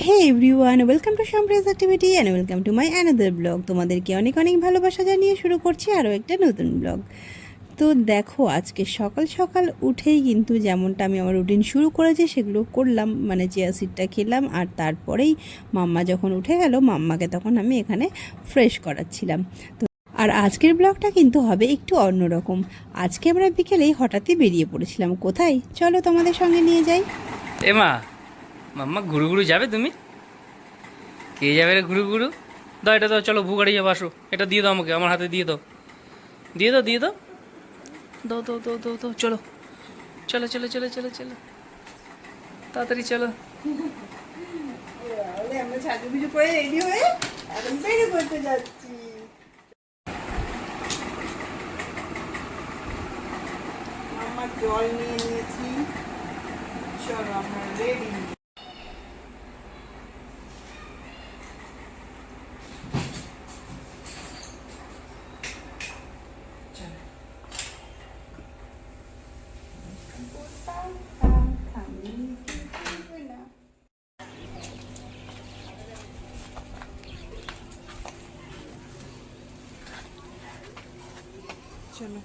Hey everyone, welcome to Shampriya's activity and welcome to my another blog. তোমাদেরকে অনেক অনেক ভালোবাসা জানিয়ে শুরু করছি আরও একটা নতুন ব্লগ। তো দেখো, আজকে সকাল সকাল উঠেই কিন্তু যেমনটা আমি আমার রুটিন শুরু করেছি সেগুলো করলাম, মানে চিয়া সিডটা খেলাম। আর তারপরেই মাম্মা যখন উঠে গেল, মাম্মাকে তখন আমি এখানে ফ্রেশ করাচ্ছিলাম। তো আর আজকের ব্লগটা কিন্তু হবে একটু অন্যরকম। আজকে আমরা বিকেলেই হঠাৎই বেরিয়ে পড়েছিলাম। কোথায়, চলো তোমাদের সঙ্গে নিয়ে যাই। এমা, মাম্মা ঘুরু ঘুরু যাবে? তুমি কে যাবে রে ঘুরু ঘুরু? দাও এটা দাও, চলো ভুগাড়ি যাবো, আসো। এটা দিয়ে দাও আমাকে, আমার হাতে দিয়ে দাও, দিয়ে দাও, দিয়ে দাও, দাও দাও দাও দাও দাও। চলো চলো চলো চলো চলো চলো, তাড়াতাড়ি চলো। আমরা সাজুগুজু করে রেডি হয়ে এখন বেরিয়ে পড়তে যাচ্ছি। আমার জল নিয়ে নিয়েছি, চলো আমরা রেডি। চলো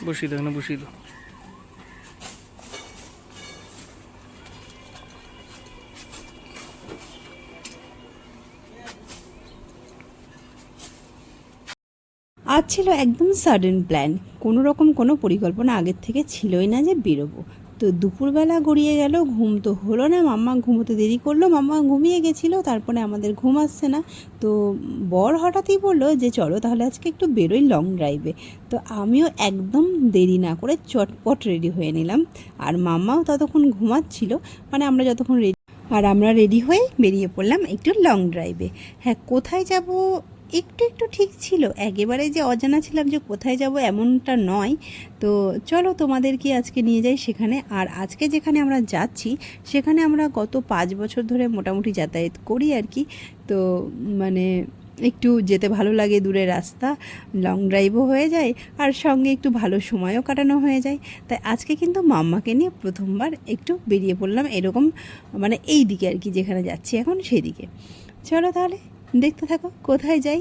বসিয়ে দাও না, বসিয়ে দাও। আজ ছিল একদম সাডেন প্ল্যান, কোনো রকম কোনো পরিকল্পনা আগের থেকে ছিলই না যে বেরোবো। তো দুপুরবেলা গড়িয়ে গেল, ঘুম তো হলো না, মাম্মা ঘুমোতে দেরি করলো, মাম্মা ঘুমিয়ে গেছিলো, তারপরে আমাদের ঘুম আসছে না। তো বর হঠাৎই বললো যে চলো তাহলে আজকে একটু বেরোই লং ড্রাইভে। তো আমিও একদম দেরি না করে চটপট রেডি হয়ে নিলাম, আর মাম্মাও ততক্ষণ ঘুমাচ্ছিল, মানে আমরা যতক্ষণ রেডি, আর আমরা রেডি হয়ে বেরিয়ে পড়লাম একটু লং ড্রাইভে। হ্যাঁ, কোথায় যাব একটু একটু ঠিক ছিল, একেবারে যে অজানা ছিলাম যে কোথায় যাব এমনটা নয়। তো চলো তোমাদেরকে আজকে নিয়ে যাই সেখানে। আর আজকে যেখানে আমরা যাচ্ছি সেখানে আমরা গত 5 বছর ধরে মোটামুটি যাতায়াত করি আর কি। তো মানে একটু যেতে ভালো লাগে, দূরে রাস্তা, লং ড্রাইভও হয়ে যায়, আর সঙ্গে একটু ভালো সময়ও কাটানো হয়ে যায়। তাই আজকে কিন্তু মাম্মাকে নিয়ে প্রথমবার একটু বেরিয়ে পড়লাম এরকম, মানে এই দিকে আর কি, যেখানে যাচ্ছি এখন সেদিকে। চলো তাহলে দেখতে থাকো কোথায় যাই।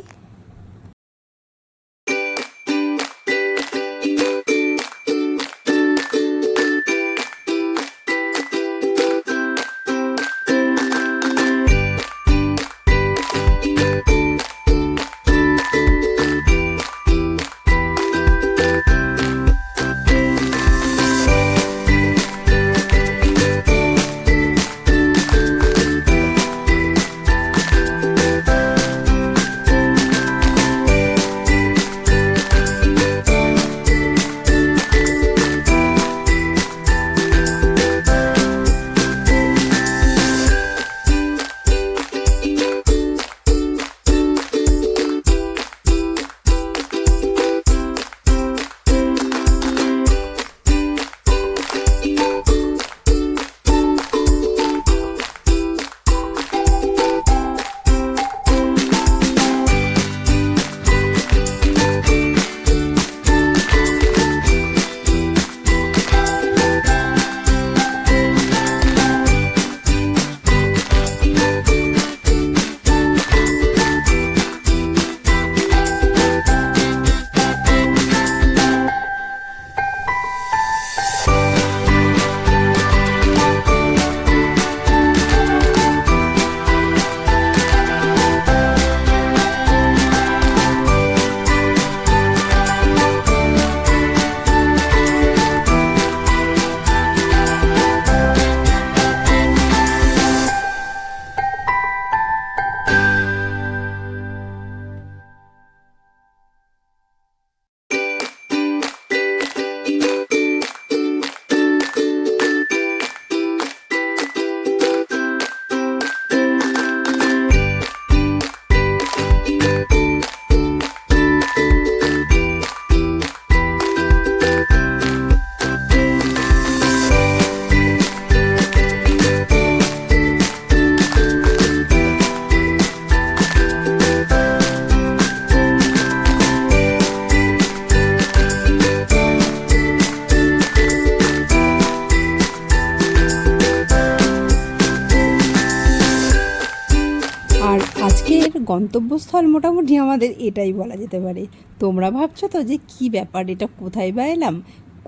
গন্তব্যস্থল মোটামুটি আমাদের এটাই বলা যেতে পারে। তোমরা ভাবছো তো যে কী ব্যাপার, এটা কোথায় বা এলাম?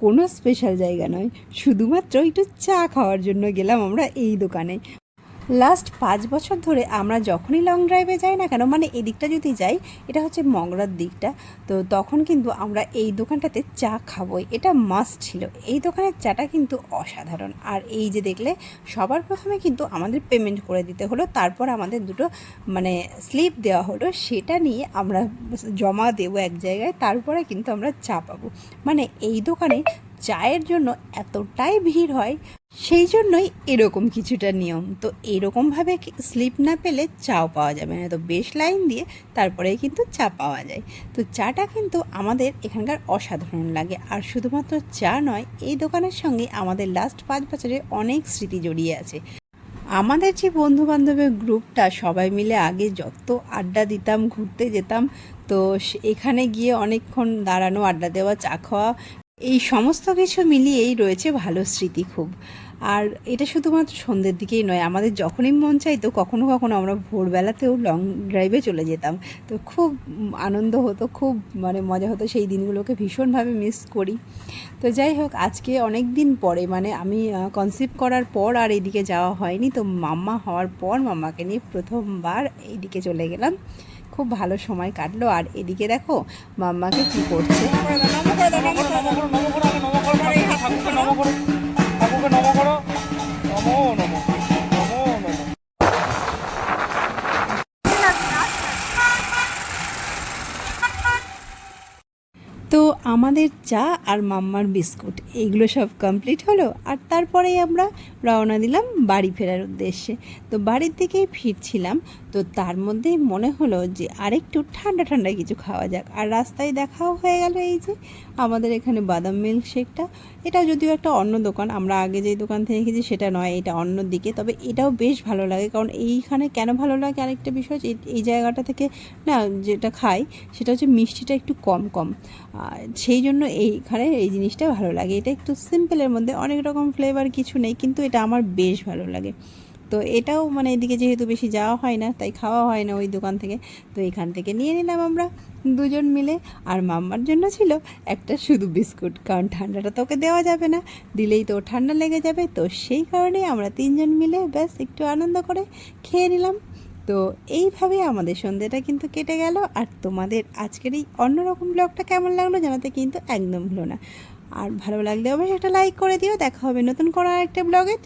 কোনো স্পেশাল জায়গা নয়, শুধুমাত্র একটু চা খাওয়ার জন্য গেলাম আমরা এই দোকানে। লাস্ট 5 বছর ধরে আমরা যখনই লং ড্রাইভে যাই না কেন, মানে এদিকটা যদি যাই, এটা হচ্ছে মংরার দিকটা, তো তখন কিন্তু আমরা এই দোকানটাতে চা খাবোই, এটা মাস্ট ছিল। এই দোকানের চাটা কিন্তু অসাধারণ। আর এই যে দেখলে, সবার প্রথমে কিন্তু আমাদের পেমেন্ট করে দিতে হলো, তারপর আমাদের দুটো মানে স্লিপ দেওয়া হলো, সেটা নিয়ে আমরা জমা দেবো এক জায়গায়, তারপরে কিন্তু আমরা চা পাবো। মানে এই দোকানে চায়ের জন্য এতটাই ভিড় হয়, সেই জন্যই এরকম কিছুটা নিয়ম। তো এরকমভাবে স্লিপ না পেলে চাও পাওয়া যাবে না, তো বেশ লাইন দিয়ে তারপরেই কিন্তু চা পাওয়া যায়। তো চাটা কিন্তু আমাদের এখানকার অসাধারণ লাগে। আর শুধুমাত্র চা নয়, এই দোকানের সঙ্গে আমাদের লাস্ট 5 বছরে অনেক স্মৃতি জড়িয়ে আছে। আমাদের যে বন্ধুবান্ধবের গ্রুপটা, সবাই মিলে আগে যত আড্ডা দিতাম, ঘুরতে যেতাম, তো এখানে গিয়ে অনেকক্ষণ দাঁড়ানো, আড্ডা দেওয়া, চা খাওয়া, এই সমস্ত কিছু মিলিয়েই রয়েছে ভালো স্মৃতি খুব। আর এটা শুধুমাত্র সন্ধ্যের দিকেই নয়, আমাদের যখনই মন চাইতো, কখনো কখনো আমরা ভোরবেলাতেও লং ড্রাইভে চলে যেতাম। তো খুব আনন্দ হতো, খুব মানে মজা হতো, সেই দিনগুলোকে ভীষণভাবে মিস করি। তো যাই হোক, আজকে অনেক দিন পরে, মানে আমি কনসিভ করার পর আর এইদিকে যাওয়া হয়নি, তো মাম্মা হওয়ার পর মাম্মাকে নিয়ে প্রথমবার এইদিকে চলে গেলাম। খুব ভালো সময় কাটলো। আর এদিকে দেখো মাম্মাকে কি করছে। তো আমাদের চা আর মাম্মার বিস্কুট এইগুলো সব কমপ্লিট হলো, আর তারপরেই আমরা রওনা দিলাম বাড়ি ফেরার উদ্দেশ্যে। তো বাড়ির দিকেই ফিরছিলাম, তো তার মধ্যেই মনে হলো যে আরেকটু ঠান্ডা ঠান্ডা কিছু খাওয়া যাক। আর রাস্তায় দেখাও হয়ে গেল এই যে আমাদের এখানে বাদাম মিল্কশেকটা। এটা যদিও একটা অন্য দোকান, আমরা আগে যেই দোকান থেকে খেয়েছি সেটা নয়, এটা অন্য দিকে, তবে এটাও বেশ ভালো লাগে। কারণ এইখানে কেন ভালো লাগে, আরেকটা বিষয়, এই জায়গাটা থেকে না যেটা খাই সেটা হচ্ছে মিষ্টিটা একটু কম কম, সেই জন্য এইখানে এই জিনিসটা ভালো লাগে। এটা একটু সিম্পলের মধ্যে, অনেক রকম ফ্লেভার কিছু নেই, কিন্তু এটা আমার বেশ ভালো লাগে। তো এটাও মানে এদিকে যেহেতু বেশি যাওয়া হয় না, তাই খাওয়া হয় না ওই দোকান থেকে, তো এখান থেকে নিয়ে নিলাম আমরা দুজন মিলে। আর মাম্মার জন্য ছিল একটা শুধু বিস্কুট, কারণ ঠান্ডাটা তো ওকে দেওয়া যাবে না, দিলেই তো ঠান্ডা লেগে যাবে। তো সেই কারণেই আমরা 3জন মিলে ব্যাস একটু আনন্দ করে খেয়ে নিলাম। তো এইভাবে আমাদের সন্ধ্যেটা কিন্তু কেটে গেল। আর তোমাদের আজকের এই অন্যরকম ব্লগটা কেমন লাগলো জানাতে কিন্তু একদম ভুলো না। আর ভালো লাগলে অবশ্যই একটা লাইক করে দিও। দেখা হবে নতুন কোনো একটা ব্লগে।